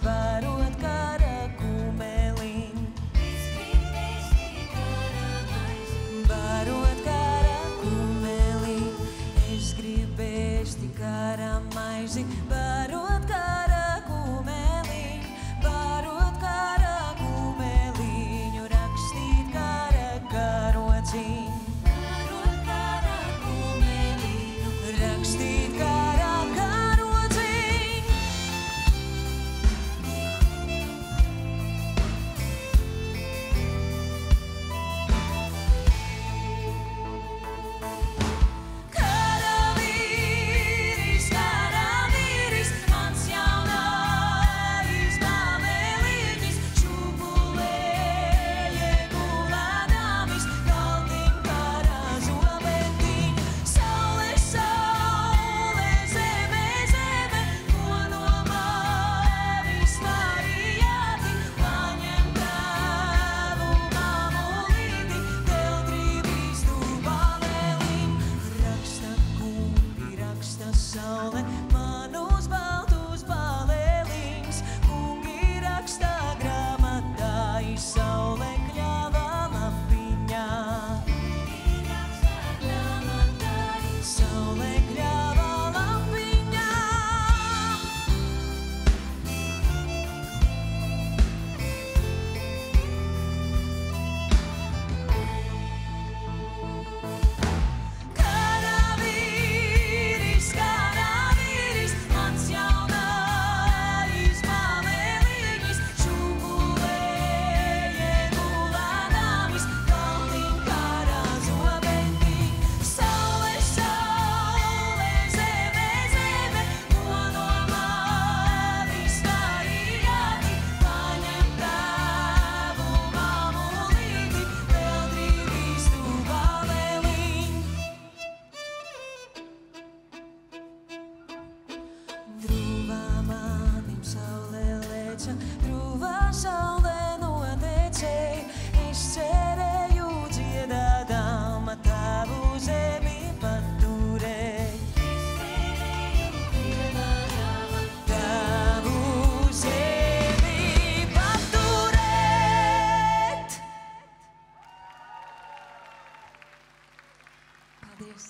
barot kara kumeliņ. Barot kara kumeliņ, es gribēšu tik kara maizi. Barot kara kumeliņ, barot kara kumeliņu, rakstīt kara karociņ. Barot kara kumeliņu, rakstīt kara karociņ. Karavīris, mans jaunais bābeliņš, čupulēja gulēdāmis, kaltiņ kara zobentiņ. Saule, saule, zeme, zeme, ko no manis varijāti, paņem tavu mamulīti, tev drībistu bābeliņ. Raksta kungi, raksta saule, manus baltus bābeliņus. Kungi raksta grāmatā, saule kļava lapiņā. Saule kļava lapiņā. Karavīris, mans jaunais bābeliņš, čupulēja gulēdāmis, kaltiņ kara zobentiņ. Saule, saule, zeme, zeme, ko no manis varijāti, paņem tavu mamulīti, vēl drībistu bābeliņ. Drūvā manim saule leca, drūvā saule notecēja. Es cerēju dziedādama tavu zemi paturēt. Tavu zemi paturēt. Paldies!